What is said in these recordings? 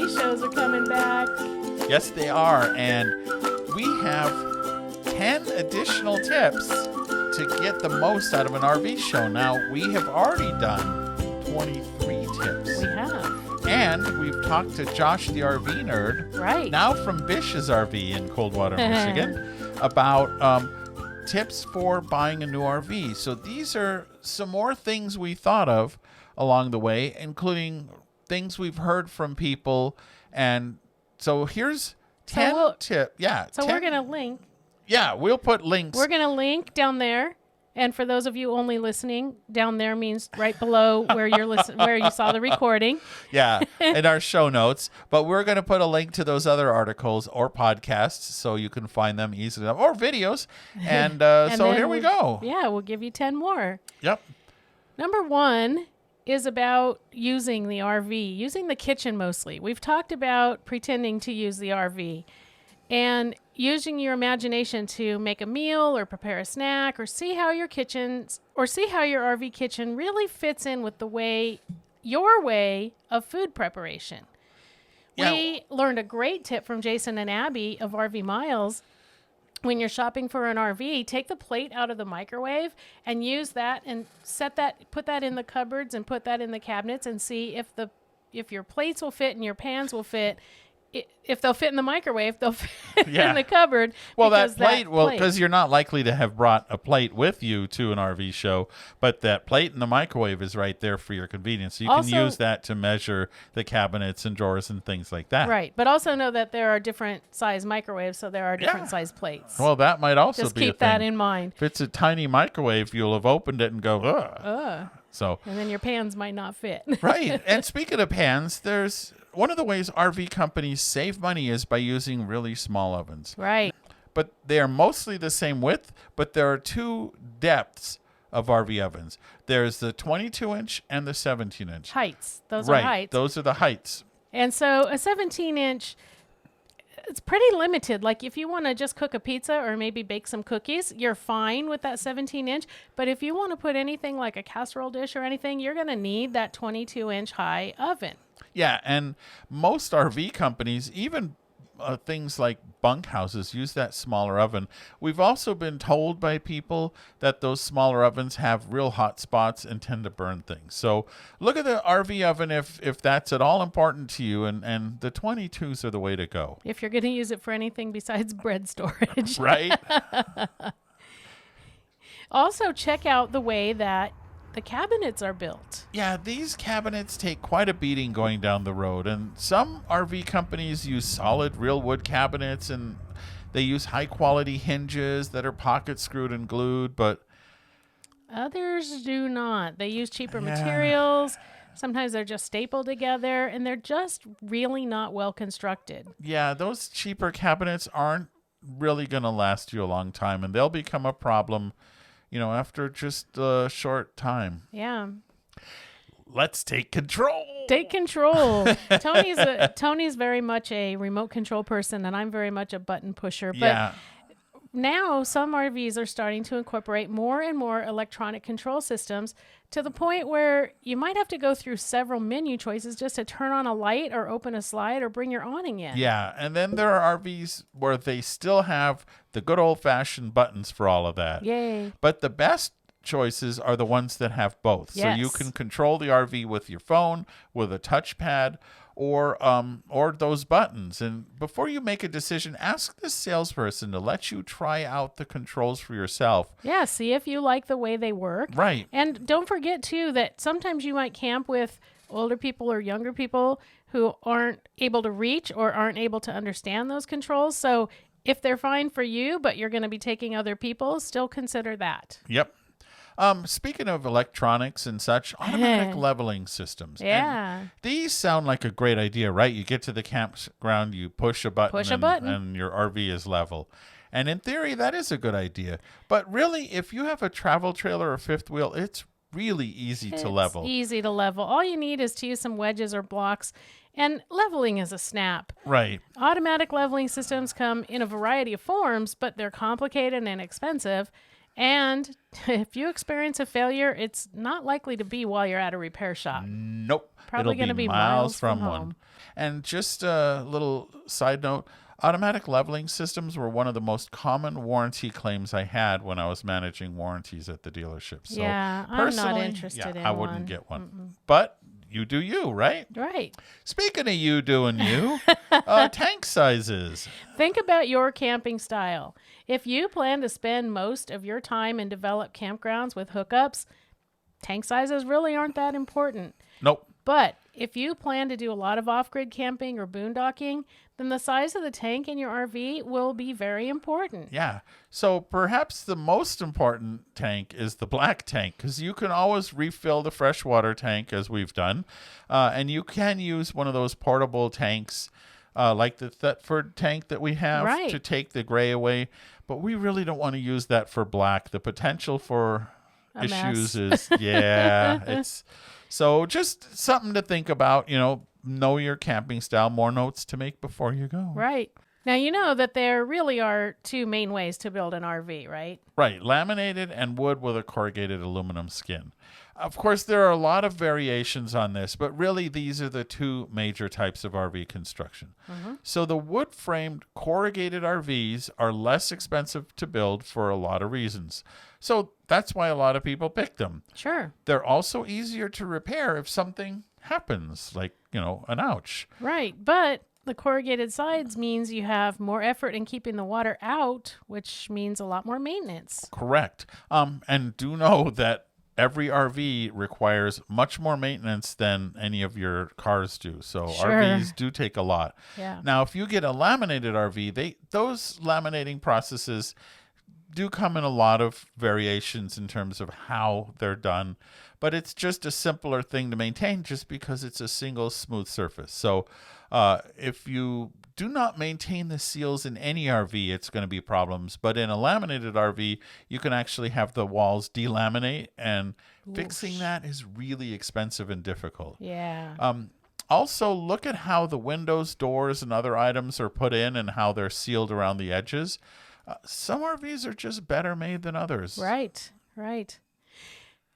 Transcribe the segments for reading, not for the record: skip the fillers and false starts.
RV shows are coming back. Yes, they are. And we have 10 additional tips to get the most out of an RV show. Now, we have already done 23 tips. We have. And we've talked to Josh, the RV nerd, Right. now from Bish's RV in Coldwater, Michigan, about tips for buying a new RV. So these are some more things we thought of along the way, including things we've heard from people. And so here's 10 tips. Yeah. So 10, we're going to link. Yeah, we'll put links. We're going to link down there. And for those of you only listening, down there means right below where you're where you saw the recording. Yeah, in our show notes. But we're going to put a link to those other articles or podcasts so you can find them easily, or videos. And, so here we go. Yeah, we'll give you 10 more. Yep. Number 1 is about using the RV, using the kitchen mostly. We've talked about pretending to use the RV and using your imagination to make a meal or prepare a snack or see how your RV kitchen really fits in with your way of food preparation. Yeah. We learned a great tip from Jason and Abby of RV Miles. When you're shopping for an RV, take the plate out of the microwave and use that and put that in the cupboards and put that in the cabinets and see if your plates will fit and your pans will fit. If they'll fit in the microwave, they'll fit in the cupboard. Well, that plate will, because you're not likely to have brought a plate with you to an RV show, but that plate in the microwave is right there for your convenience. So you can use that to measure the cabinets and drawers and things like that. Right. But also know that there are different size microwaves, so there are different size plates. Well, that might also Just be a thing. keep that in mind. If it's a tiny microwave, you'll have opened it and go, ugh. So. And then your pans might not fit. Right. And speaking of pans, there's one of the ways RV companies save money is by using really small ovens. Right. But they are mostly the same width, but there are two depths of RV ovens. There's the 22-inch and the 17-inch. Heights. Those are heights. Those are the heights. And so a 17-inch, it's pretty limited. Like if you want to just cook a pizza or maybe bake some cookies, you're fine with that 17-inch. But if you want to put anything like a casserole dish or anything, you're going to need that 22-inch high oven. Yeah, and most RV companies, even things like bunkhouses, use that smaller oven. We've also been told by people that those smaller ovens have real hot spots and tend to burn things. So look at the RV oven if that's at all important to you, and the 22s are the way to go. If you're going to use it for anything besides bread storage. Right. Also, check out the way that the cabinets are built. Yeah, these cabinets take quite a beating going down the road, and some RV companies use solid real wood cabinets, and they use high quality hinges that are pocket screwed and glued, but others do not. They use cheaper materials. Sometimes they're just stapled together, and they're just really not well constructed. Yeah, those cheaper cabinets aren't really going to last you a long time, and they'll become a problem after just a short time. Yeah. Let's take control. Take control. Tony's very much a remote control person, and I'm very much a button pusher. But now some RVs are starting to incorporate more and more electronic control systems to the point where you might have to go through several menu choices just to turn on a light or open a slide or bring your awning in. Yeah, and then there are RVs where they still have the good old-fashioned buttons for all of that. Yay. But the best choices are the ones that have both. Yes. So you can control the RV with your phone, with a touchpad, or those buttons. And before you make a decision, ask the salesperson to let you try out the controls for yourself. Yeah, see if you like the way they work. Right. And don't forget, too, that sometimes you might camp with older people or younger people who aren't able to reach or aren't able to understand those controls. So if they're fine for you, but you're going to be taking other people, still consider that. Yep. Speaking of electronics and such, automatic leveling systems. Yeah. And these sound like a great idea, right? You get to the campground, you push a button, and your RV is level. And in theory, that is a good idea. But really, if you have a travel trailer or fifth wheel, it's really easy to level. It's easy to level. All you need is to use some wedges or blocks, and leveling is a snap. Right. Automatic leveling systems come in a variety of forms, but they're complicated and expensive. And if you experience a failure, it's not likely to be while you're at a repair shop. Nope. Probably It'll going to be miles from one. home. And just a little side note, automatic leveling systems were one of the most common warranty claims I had when I was managing warranties at the dealership. So Yeah, I'm not personally, interested in I wouldn't one. get one. But you do you, right? Right. Speaking of you doing you, tank sizes. Think about your camping style. If you plan to spend most of your time in developed campgrounds with hookups, tank sizes really aren't that important. Nope. But if you plan to do a lot of off-grid camping or boondocking, then the size of the tank in your RV will be very important. Yeah. So perhaps the most important tank is the black tank, because you can always refill the freshwater tank, as we've done. And you can use one of those portable tanks like the Thetford tank that we have to take the gray away. But we really don't want to use that for black. The potential for issues is, it's... So just something to think about, know your camping style, more notes to make before you go. Right. Now, you know that there really are two main ways to build an RV, right? Right. Laminated and wood with a corrugated aluminum skin. Of course, there are a lot of variations on this, but really these are the two major types of RV construction. So the wood-framed corrugated RVs are less expensive to build for a lot of reasons. So that's why a lot of people pick them. Sure. They're also easier to repair if something happens, like, an ouch. Right. But the corrugated sides means you have more effort in keeping the water out, which means a lot more maintenance. Correct. And do know that every RV requires much more maintenance than any of your cars do. So Sure. RVs do take a lot. Yeah. Now, if you get a laminated RV, those laminating processes do come in a lot of variations in terms of how they're done, but it's just a simpler thing to maintain just because it's a single smooth surface. So if you do not maintain the seals in any RV, it's going to be problems. But in a laminated RV, you can actually have the walls delaminate, and fixing that is really expensive and difficult. Yeah. Also, look at how the windows, doors, and other items are put in and how they're sealed around the edges. Some RVs are just better made than others. Right.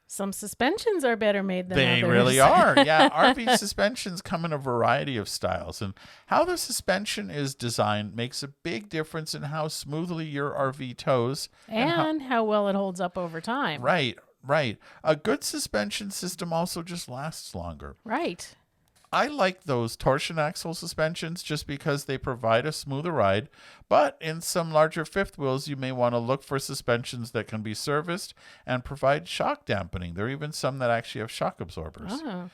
Some suspensions are better made than They others. really are. Yeah, RV suspensions come in a variety of styles, and how the suspension is designed makes a big difference in how smoothly your RV tows. And how well it holds up over time. Right. A good suspension system also just lasts longer. Right. I like those torsion axle suspensions just because they provide a smoother ride, but in some larger fifth wheels, you may want to look for suspensions that can be serviced and provide shock dampening. There are even some that actually have shock absorbers. Oh.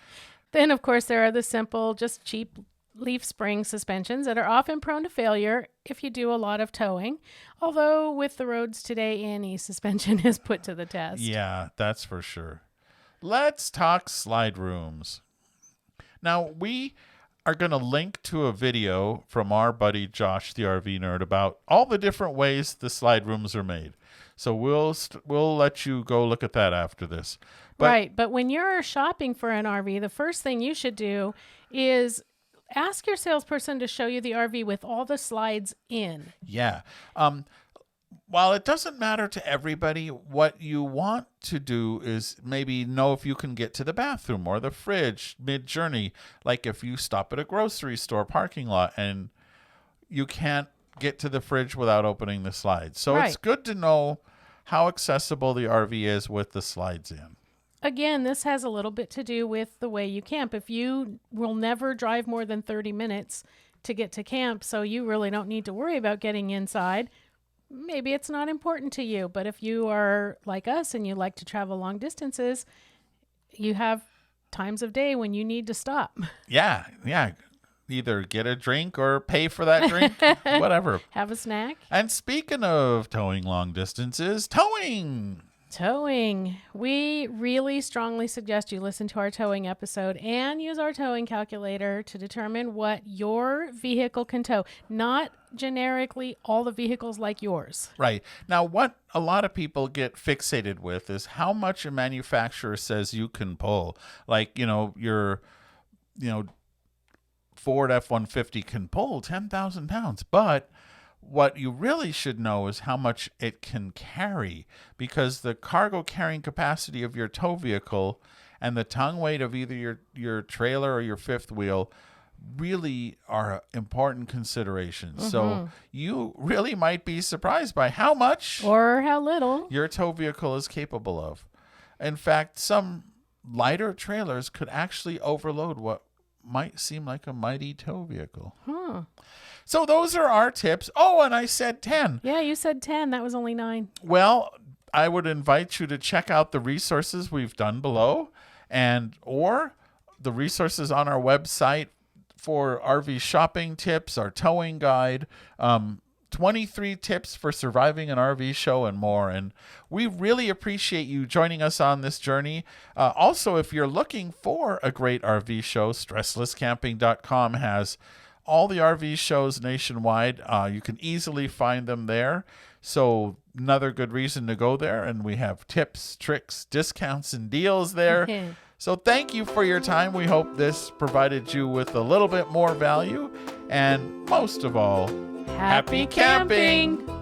Then, of course, there are the simple, just cheap leaf spring suspensions that are often prone to failure if you do a lot of towing. Although with the roads today, any suspension is put to the test. Yeah, that's for sure. Let's talk slide rooms. Now, we are going to link to a video from our buddy Josh, the RV nerd, about all the different ways the slide rooms are made. So we'll let you go look at that after this. But when you're shopping for an RV, the first thing you should do is ask your salesperson to show you the RV with all the slides in. Yeah. While it doesn't matter to everybody, what you want to do is maybe know if you can get to the bathroom or the fridge mid-journey. Like if you stop at a grocery store parking lot and you can't get to the fridge without opening the slides. So It's good to know how accessible the RV is with the slides in. Again, this has a little bit to do with the way you camp. If you will never drive more than 30 minutes to get to camp, so you really don't need to worry about getting inside, maybe it's not important to you. But if you are like us and you like to travel long distances, you have times of day when you need to stop. Yeah. Either get a drink or pay for that drink, whatever. Have a snack. And speaking of towing long distances, towing. We really strongly suggest you listen to our towing episode and use our towing calculator to determine what your vehicle can tow, not generically all the vehicles like yours. Right. Now, what a lot of people get fixated with is how much a manufacturer says you can pull. Like, your Ford F-150 can pull 10,000 pounds, but What you really should know is how much it can carry, because the cargo carrying capacity of your tow vehicle and the tongue weight of either your trailer or your fifth wheel really are important considerations. So you really might be surprised by how much Or how little. your tow vehicle is capable of. In fact, some lighter trailers could actually overload what might seem like a mighty tow vehicle. So those are our tips. Oh, and I said 10. Yeah, you said 10. That was only 9. Well, I would invite you to check out the resources we've done below, or the resources on our website for RV shopping tips, our towing guide, 23 tips for surviving an RV show, and more. And we really appreciate you joining us on this journey. Also, if you're looking for a great RV show, stresslesscamping.com has all the RV shows nationwide. You can easily find them there. So another good reason to go there. And we have tips, tricks, discounts, and deals there. So thank you for your time. We hope this provided you with a little bit more value. And most of all, Happy camping!